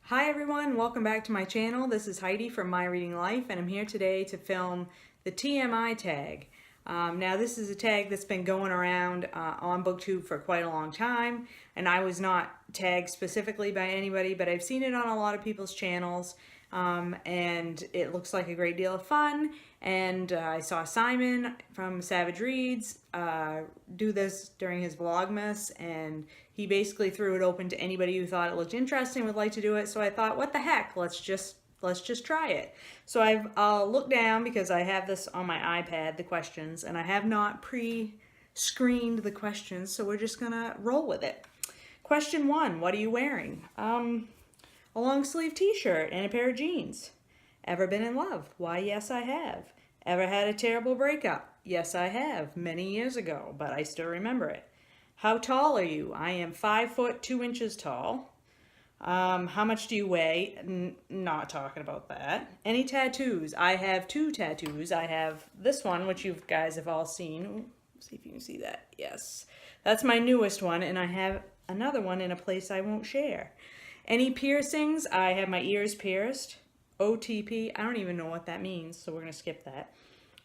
Hi everyone, welcome back to my channel. This is Heidi from My Reading Life, and I'm here today to film the TMI tag. Now this is a tag that's been going around on BookTube for quite a long time, and I was not tagged specifically by anybody, but I've seen it on a lot of people's channels, and it looks like a great deal of fun. And I saw Simon from Savage Reads do this during his Vlogmas, and he basically threw it open to anybody who thought it looked interesting, would like to do it. So I thought, what the heck, let's just try it. So I've looked down because I have this on my iPad, the questions, and I have not pre-screened the questions, so we're just gonna roll with it. Question 1, what are you wearing? A long sleeve t-shirt and a pair of jeans. Ever been in love? Why, yes, I have. Ever had a terrible breakup? Yes, I have, many years ago, but I still remember it. How tall are you? I am 5 foot 2 inches tall. How much do you weigh? Not talking about that. Any tattoos? I have 2 tattoos. I have this one, which you guys have all seen. Ooh, see if you can see that. Yes. That's my newest one, and I have another one in a place I won't share. Any piercings? I have my ears pierced. OTP, I don't even know what that means, so we're going to skip that.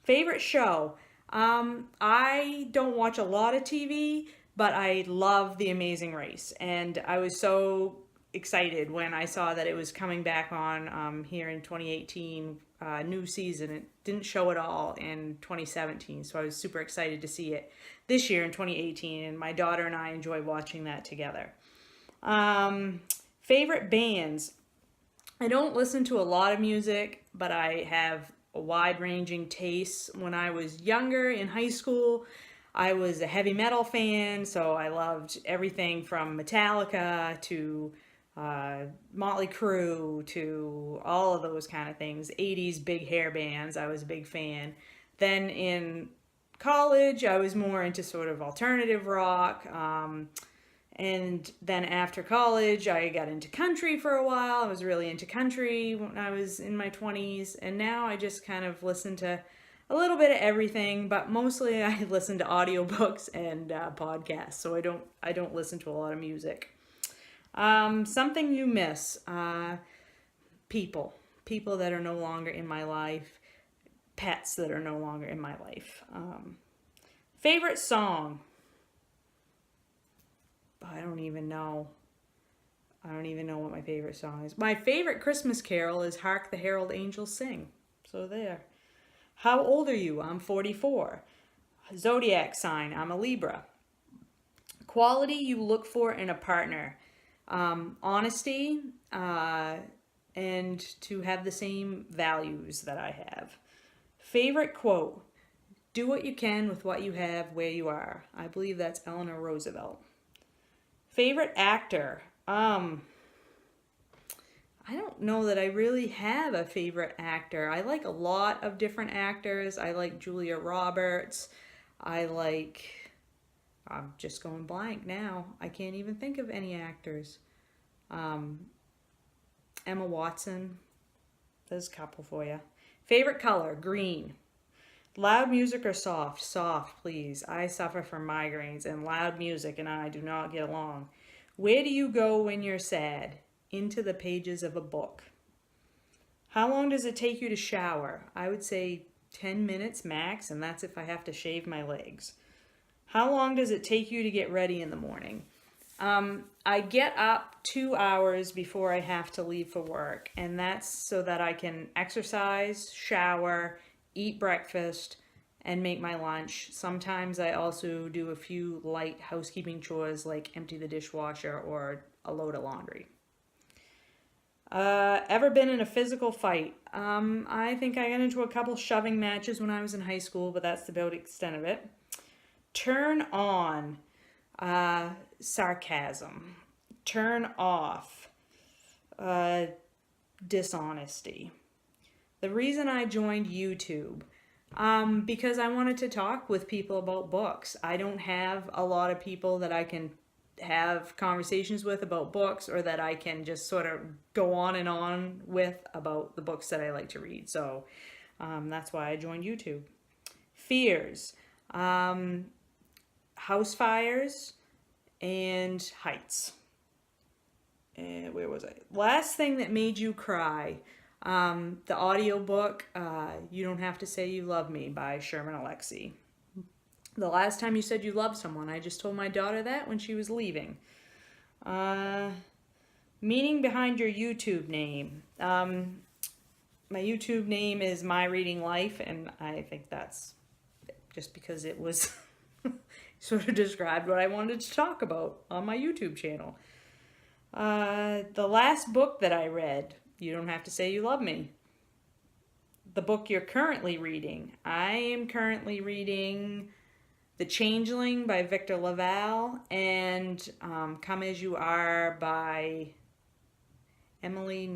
Favorite show? I don't watch a lot of TV, but I love The Amazing Race, and I was so excited when I saw that it was coming back on here in 2018, new season. It didn't show at all in 2017, so I was super excited to see it this year in 2018, and my daughter and I enjoy watching that together. Favorite bands? I don't listen to a lot of music, but I have a wide-ranging taste. When I was younger in high school, I was a heavy metal fan, so I loved everything from Metallica to Motley Crue to all of those kind of things. 80s big hair bands, I was a big fan. Then in college, I was more into sort of alternative rock. And then after college, I got into country for a while. I was really into country when I was in my 20s. And now I just kind of listen to a little bit of everything, but mostly I listen to audiobooks and podcasts. So I don't listen to a lot of music. Something you miss. People that are no longer in my life. Pets that are no longer in my life. Favorite song? I don't even know. I don't even know what my favorite song is. My favorite Christmas carol is Hark the Herald Angels Sing. So there. How old are you? I'm 44. Zodiac sign, I'm a Libra. Quality you look for in a partner. Honesty, and to have the same values that I have. Favorite quote? Do what you can with what you have where you are. I believe that's Eleanor Roosevelt. Favorite actor? I don't know that I really have a favorite actor. I like a lot of different actors. I like Julia Roberts. I'm just going blank now. I can't even think of any actors. Emma Watson. There's a couple for you. Favorite color? Green. Loud music or soft? Soft, please. I suffer from migraines, and loud music and I do not get along. Where do you go when you're sad? Into the pages of a book. How long does it take you to shower? I would say 10 minutes max, and that's if I have to shave my legs. How long does it take you to get ready in the morning? I get up 2 hours before I have to leave for work, and that's so that I can exercise, shower, eat breakfast, and make my lunch. Sometimes I also do a few light housekeeping chores like empty the dishwasher or a load of laundry. Ever been in a physical fight? I think I got into a couple shoving matches when I was in high school, but that's about the extent of it. Turn on, sarcasm. Turn off, dishonesty. The reason I joined YouTube, because I wanted to talk with people about books. I don't have a lot of people that I can have conversations with about books, or that I can just sort of go on and on with about the books that I like to read. So that's why I joined YouTube. Fears, house fires and heights. where was I? Last thing that made you cry. The audiobook, You Don't Have to Say You Love Me by Sherman Alexie. The last time you said you loved someone, I just told my daughter that when she was leaving. Meaning behind your YouTube name. My YouTube name is My Reading Life, and I think that's just because it was sort of described what I wanted to talk about on my YouTube channel. The last book that I read, You Don't Have to Say You Love Me. The book you're currently reading. I am currently reading The Changeling by Victor Laval and Come As You Are by Emily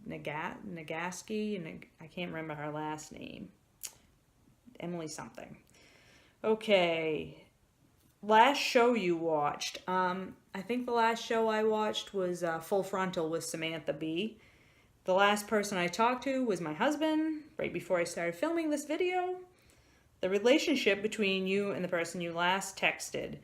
Nagoski. I can't remember her last name. Emily something. Okay. Last show you watched. I think the last show I watched was Full Frontal with Samantha Bee. The last person I talked to was my husband, right before I started filming this video. The relationship between you and the person you last texted.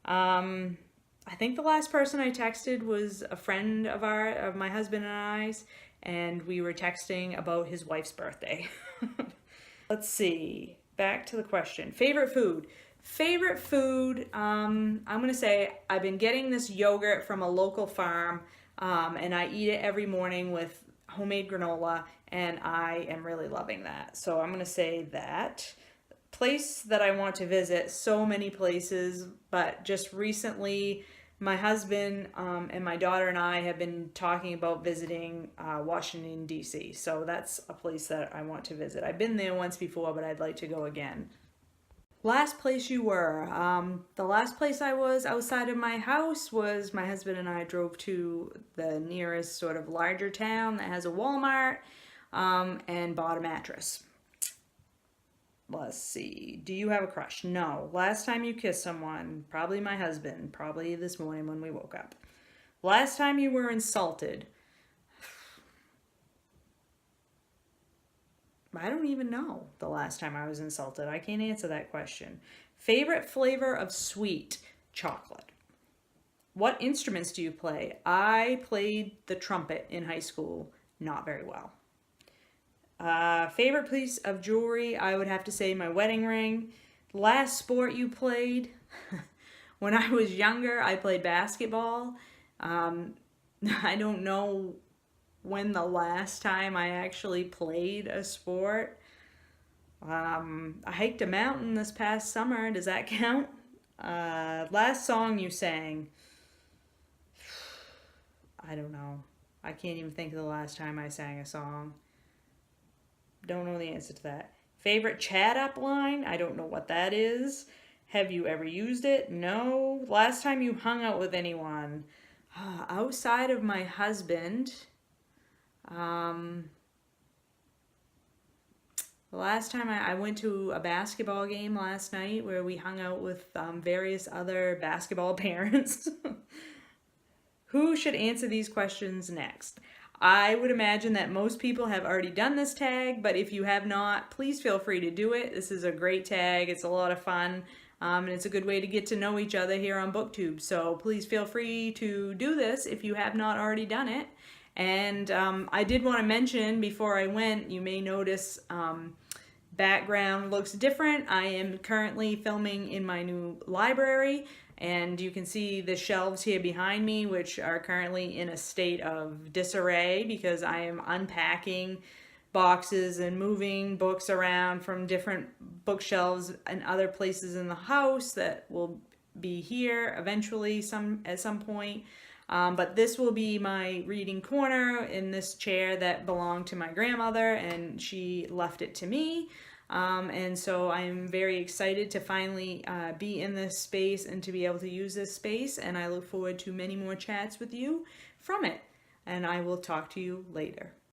I think the last person I texted was a friend of my husband and I's, and we were texting about his wife's birthday. Let's see. Back to the question. Favorite food. Favorite food, I'm going to say I've been getting this yogurt from a local farm, and I eat it every morning with homemade granola, and I am really loving that. So I'm going to say that. Place that I want to visit, so many places, but just recently my husband and my daughter and I have been talking about visiting Washington, D.C. So that's a place that I want to visit. I've been there once before, but I'd like to go again. Last place you were. The last place I was outside of my house was my husband and I drove to the nearest sort of larger town that has a Walmart and bought a mattress. Let's see. Do you have a crush? No. Last time you kissed someone? Probably my husband. Probably this morning when we woke up. Last time you were insulted? I don't even know the last time I was insulted. I can't answer that question. Favorite flavor of sweet? Chocolate. What instruments do you play? I played the trumpet in high school. Not very well. Favorite piece of jewelry? I would have to say my wedding ring. Last sport you played? When I was younger, I played basketball. I don't know when the last time I actually played a sport. I hiked a mountain this past summer. Does that count? Last song you sang? I don't know. I can't even think of the last time I sang a song. Don't know the answer to that. Favorite chat app line? I don't know what that is. Have you ever used it? No. Last time you hung out with anyone? Outside of my husband. The last time I went to a basketball game last night where we hung out with various other basketball parents. Who should answer these questions next? I would imagine that most people have already done this tag, but if you have not, please feel free to do it. This is a great tag. It's a lot of fun, and it's a good way to get to know each other here on BookTube. So please feel free to do this if you have not already done it. And I did want to mention before I went, you may notice background looks different. I am currently filming in my new library, and you can see the shelves here behind me, which are currently in a state of disarray because I am unpacking boxes and moving books around from different bookshelves and other places in the house that will be here eventually at some point. But this will be my reading corner in this chair that belonged to my grandmother, and she left it to me. And so I'm very excited to finally be in this space and to be able to use this space, and I look forward to many more chats with you from it. And I will talk to you later.